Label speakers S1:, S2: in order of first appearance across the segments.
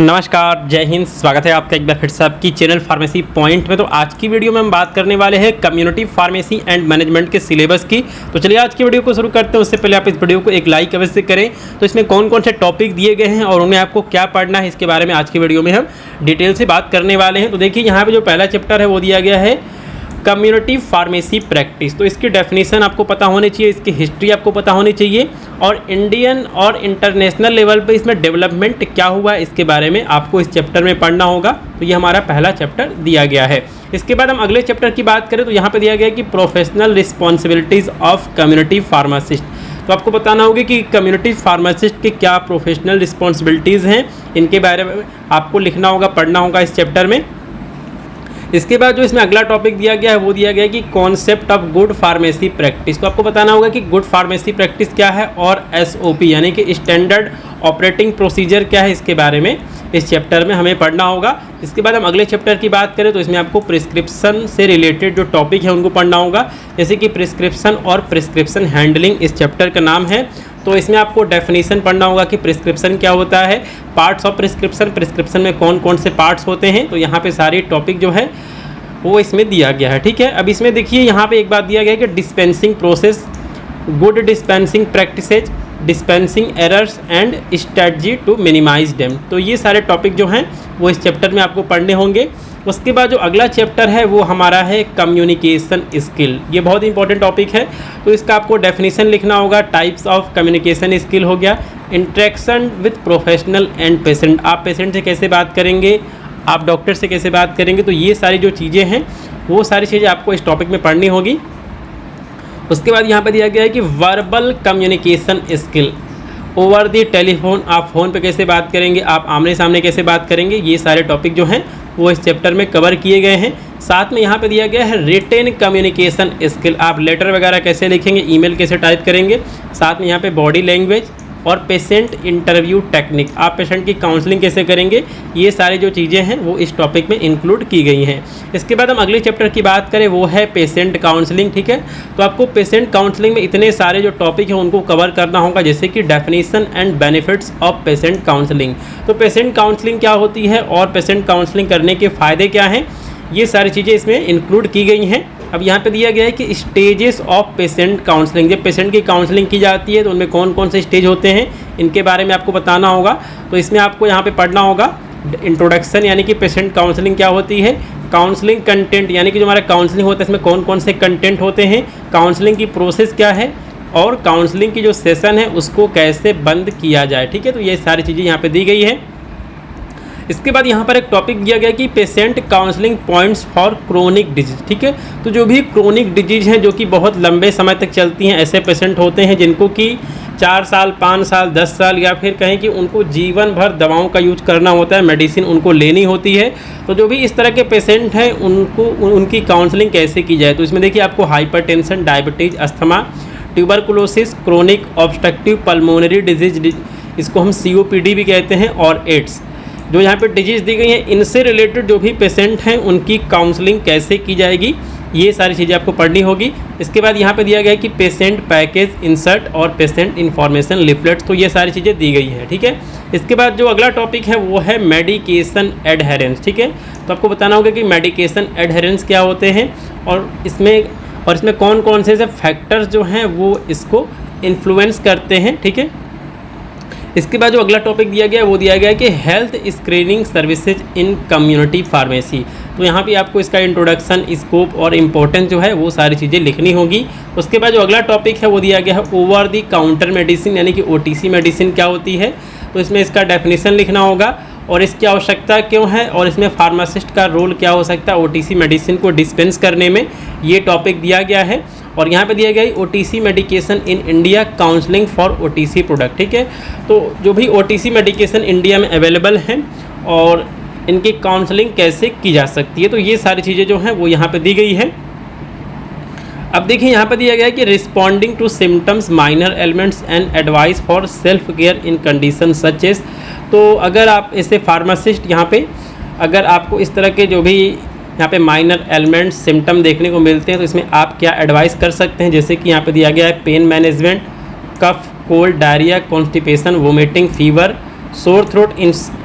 S1: नमस्कार, जय हिंद। स्वागत है आपका एक बार फिर से आपकी चैनल फार्मेसी पॉइंट में। तो आज की वीडियो में हम बात करने वाले हैं कम्युनिटी फार्मेसी एंड मैनेजमेंट के सिलेबस की। तो चलिए आज की वीडियो को शुरू करते हैं। उससे पहले आप इस वीडियो को एक लाइक अवश्य करें। तो इसमें कौन कौन से टॉपिक दिए गए हैं और उन्हें आपको क्या पढ़ना है, इसके बारे में आज की वीडियो में हम डिटेल से बात करने वाले हैं। तो देखिए यहाँ पर जो पहला चैप्टर है वो दिया गया है कम्युनिटी फार्मेसी प्रैक्टिस। तो इसकी डेफिनेशन आपको पता होनी चाहिए, इसकी हिस्ट्री आपको पता होनी चाहिए और इंडियन और इंटरनेशनल लेवल पे इसमें डेवलपमेंट क्या हुआ है इसके बारे में आपको इस चैप्टर में पढ़ना होगा। तो ये हमारा पहला चैप्टर दिया गया है। इसके बाद हम अगले चैप्टर की बात करें तो यहाँ पे दिया गया है कि professional responsibilities of community pharmacist. तो आपको बताना होगा कि कम्युनिटी फार्मासिस्ट के क्या प्रोफेशनल रिस्पॉन्सिबिलिटीज़ हैं, इनके बारे में आपको लिखना होगा, पढ़ना होगा इस चैप्टर में। इसके बाद जो इसमें अगला टॉपिक दिया गया है वो दिया गया है कि concept of good pharmacy practice. तो आपको बताना होगा कि गुड फार्मेसी प्रैक्टिस क्या है और एसओपी यानी कि स्टैंडर्ड ऑपरेटिंग प्रोसीजर क्या है, इसके बारे में इस चैप्टर में हमें पढ़ना होगा। इसके बाद हम अगले चैप्टर की बात करें तो इसमें आपको प्रिस्क्रिप्शन से रिलेटेड जो टॉपिक है उनको पढ़ना होगा, जैसे कि प्रिस्क्रिप्शन और प्रिस्क्रिप्शन हैंडलिंग इस चैप्टर का नाम है। तो इसमें आपको डेफिनेशन पढ़ना होगा कि प्रिस्क्रिप्शन क्या होता है, पार्ट्स ऑफ प्रिस्क्रिप्शन, प्रिस्क्रिप्शन में कौन कौन से पार्ट्स होते हैं। तो यहाँ पे सारे टॉपिक जो है वो इसमें दिया गया है, ठीक है। अब इसमें देखिए यहाँ पे एक बात दिया गया है कि dispensing process, good dispensing practices, dispensing errors and strategy to minimise them. तो ये सारे टॉपिक जो हैं वो इस चैप्टर में आपको पढ़ने होंगे। उसके बाद जो अगला चैप्टर है वो हमारा है कम्युनिकेशन स्किल। ये बहुत इंपॉर्टेंट टॉपिक है, तो इसका आपको डेफिनेशन लिखना होगा। टाइप्स ऑफ कम्युनिकेशन स्किल हो गया, interaction with professional and patient, आप पेशेंट से कैसे बात करेंगे, आप डॉक्टर से कैसे बात करेंगे। तो ये सारी जो चीज़ें हैं वो सारी चीज़ें आपको इस टॉपिक में पढ़नी होगी। उसके बाद यहाँ पर दिया गया है कि verbal communication skill, over the telephone, आप फ़ोन पे कैसे बात करेंगे, आप आमने सामने कैसे बात करेंगे। ये सारे टॉपिक जो हैं वो इस चैप्टर में कवर किए गए हैं। साथ में यहाँ पे दिया गया है रिटेन कम्युनिकेशन स्किल, आप लेटर वगैरह कैसे लिखेंगे, ईमेल कैसे टाइप करेंगे। साथ में यहाँ पे बॉडी लैंग्वेज और पेशेंट इंटरव्यू टेक्निक, आप पेशेंट की काउंसलिंग कैसे करेंगे। ये सारी जो चीज़ें हैं वो इस टॉपिक में इंक्लूड की गई हैं। इसके बाद हम अगले चैप्टर की बात करें वो है पेशेंट काउंसलिंग, ठीक है। तो आपको पेशेंट काउंसलिंग में इतने सारे जो टॉपिक हैं उनको कवर करना होगा, जैसे कि definition and benefits of patient counselling. तो पेशेंट काउंसलिंग क्या होती है और पेशेंट काउंसलिंग करने के फ़ायदे क्या हैं, ये सारी चीज़ें इसमें इंक्लूड की गई हैं। अब यहाँ पे दिया गया है कि स्टेजेस ऑफ पेशेंट काउंसलिंग, जब पेशेंट की काउंसलिंग की जाती है तो उनमें कौन कौन से स्टेज होते हैं, इनके बारे में आपको बताना होगा। तो इसमें आपको यहाँ पे पढ़ना होगा इंट्रोडक्शन यानी कि पेशेंट काउंसलिंग क्या होती है, काउंसलिंग कंटेंट यानी कि जो हमारा काउंसलिंग होता है इसमें कौन कौन से कंटेंट होते हैं, काउंसलिंग की प्रोसेस क्या है और काउंसलिंग की जो सेशन है उसको कैसे बंद किया जाए, ठीक है। तो ये सारी चीज़ें यहाँ पर दी गई है। इसके बाद यहाँ पर एक टॉपिक दिया गया कि patient counselling points for chronic disease, ठीक है। तो जो भी क्रोनिक डिजीज हैं जो कि बहुत लंबे समय तक चलती हैं, ऐसे पेशेंट होते हैं जिनको कि 4 साल, 5 साल, 10 साल या फिर कहें कि उनको जीवन भर दवाओं का यूज करना होता है, मेडिसिन उनको लेनी होती है। तो जो भी इस तरह के पेशेंट हैं उनको उनकी काउंसलिंग कैसे की जाए। तो इसमें देखिए आपको hypertension, diabetes, asthma, tuberculosis, chronic obstructive pulmonary disease, इसको हम COPD भी कहते हैं, और एड्स, जो यहाँ पे डिजीज़ दी गई हैं इनसे रिलेटेड जो भी पेशेंट हैं उनकी काउंसलिंग कैसे की जाएगी, ये सारी चीज़ें आपको पढ़नी होगी। इसके बाद यहाँ पे दिया गया है कि पेशेंट पैकेज इंसर्ट और पेशेंट इन्फॉर्मेशन लिफलेट्स, तो ये सारी चीज़ें दी गई हैं, ठीक है। इसके बाद जो अगला टॉपिक है वो है मेडिकेशन एडहेरेंस, ठीक है। तो आपको बताना होगा कि मेडिकेशन एडहेरेंस क्या होते हैं और इसमें कौन कौन से फैक्टर्स जो हैं वो इसको इन्फ्लुएंस करते हैं, ठीक है। इसके बाद जो अगला टॉपिक दिया गया है वो दिया गया है कि health screening services in community pharmacy. तो यहाँ पे आपको इसका इंट्रोडक्शन, स्कोप और इम्पोर्टेंस जो है वो सारी चीज़ें लिखनी होगी। उसके बाद जो अगला टॉपिक है वो दिया गया है ओवर दी काउंटर मेडिसिन यानी कि OTC मेडिसिन क्या होती है। तो इसमें इसका डेफिनेशन लिखना होगा और इसकी आवश्यकता क्यों है और इसमें फार्मासिस्ट का रोल क्या हो सकता है OTC मेडिसिन को डिस्पेंस करने में, ये टॉपिक दिया गया है। और यहाँ पे दिया गया है OTC medication in India, counselling for OTC product, ठीक है। तो जो भी OTC मेडिकेशन इंडिया में अवेलेबल हैं और इनकी काउंसलिंग कैसे की जा सकती है, तो ये सारी चीज़ें जो हैं वो यहाँ पे दी गई हैं। अब देखिए यहाँ पे दिया गया है कि responding to symptoms, minor ailments and advice for self care in condition such as. तो अगर आप ऐसे फार्मासिस्ट यहाँ पे अगर आपको इस तरह के जो भी यहाँ पे माइनर एलिमेंट्स, सिम्टम देखने को मिलते हैं तो इसमें आप क्या एडवाइस कर सकते हैं, जैसे कि यहाँ पे दिया गया है pain management, cough, cold, diarrhoea, constipation, vomiting, fever, sore throat,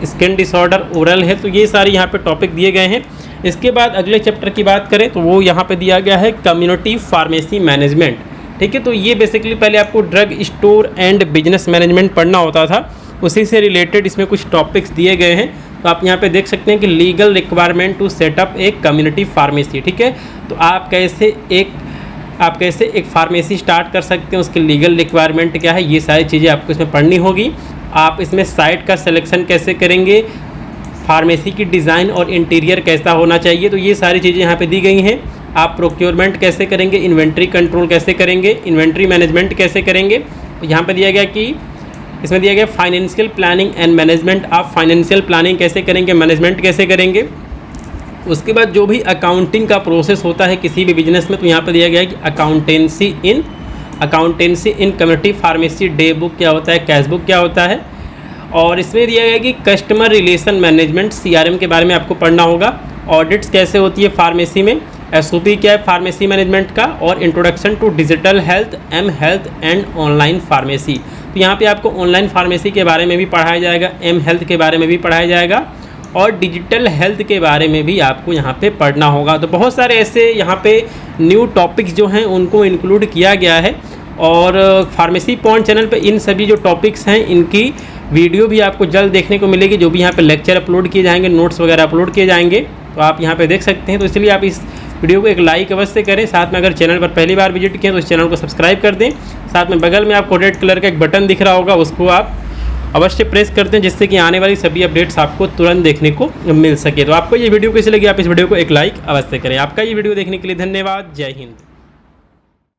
S1: skin disorder, oral है। तो ये सारे यहाँ पे टॉपिक दिए गए हैं। इसके बाद अगले चैप्टर की बात करें तो वो यहाँ पे दिया गया है कम्युनिटी फार्मेसी मैनेजमेंट। ठीक है, तो ये बेसिकली पहले आपको drug store and business management पढ़ना होता था, उसी से रिलेटेड इसमें कुछ टॉपिक्स दिए गए हैं। तो आप यहाँ पे देख सकते हैं कि लीगल रिक्वायरमेंट टू सेटअप एक कम्युनिटी फार्मेसी। ठीक है, तो आप कैसे एक फार्मेसी स्टार्ट कर सकते हैं, उसकी लीगल रिक्वायरमेंट क्या है, ये सारी चीज़ें आपको इसमें पढ़नी होगी। आप इसमें साइट का सिलेक्शन कैसे करेंगे, फार्मेसी की डिज़ाइन और इंटीरियर कैसा होना चाहिए, तो ये सारी चीज़ें यहाँ पे दी गई हैं। आप प्रोक्योरमेंट कैसे करेंगे, इन्वेंट्री कंट्रोल कैसे करेंगे, इन्वेंट्री मैनेजमेंट कैसे करेंगे। तो यहाँ पे दिया गया कि इसमें दिया गया फाइनेंशियल प्लानिंग एंड मैनेजमेंट। आप फाइनेंशियल प्लानिंग कैसे करेंगे, मैनेजमेंट कैसे करेंगे। उसके बाद जो भी अकाउंटिंग का प्रोसेस होता है किसी भी बिजनेस में, तो यहाँ पर दिया गया है कि अकाउंटेंसी इन कम्युनिटी फार्मेसी, डे बुक क्या होता है, कैश बुक क्या होता है। और इसमें दिया गया है कि कस्टमर रिलेशन मैनेजमेंट, CRM के बारे में आपको पढ़ना होगा। ऑडिट्स कैसे होती है फार्मेसी में, SOP क्या है फार्मेसी मैनेजमेंट का, और introduction to digital health, M health and online pharmacy. तो यहाँ पे आपको ऑनलाइन फार्मेसी के बारे में भी पढ़ाया जाएगा, M-हेल्थ के बारे में भी पढ़ाया जाएगा, और डिजिटल हेल्थ के बारे में भी आपको यहाँ पे पढ़ना होगा। तो बहुत सारे ऐसे यहाँ पे न्यू टॉपिक्स जो हैं उनको इंक्लूड किया गया है। और फार्मेसी पॉइंट चैनल पे इन सभी जो टॉपिक्स हैं इनकी वीडियो भी आपको जल्द देखने को मिलेगी, जो भी यहाँ पे लेक्चर अपलोड किए जाएंगे, नोट्स वगैरह अपलोड किए जाएंगे, तो आप यहाँ पे देख सकते हैं। तो इसलिए आप इस वीडियो को एक लाइक अवश्य करें। साथ में अगर चैनल पर पहली बार विजिट किए तो इस चैनल को सब्सक्राइब कर दें। साथ में बगल में आपको रेड कलर का एक बटन दिख रहा होगा, उसको आप अवश्य प्रेस कर दें, जिससे कि आने वाली सभी अपडेट्स आपको तुरंत देखने को मिल सके। तो आपको ये वीडियो कैसी लगी, आप इस वीडियो को एक लाइक अवश्य करें। आपका ये वीडियो देखने के लिए धन्यवाद। जय हिंद।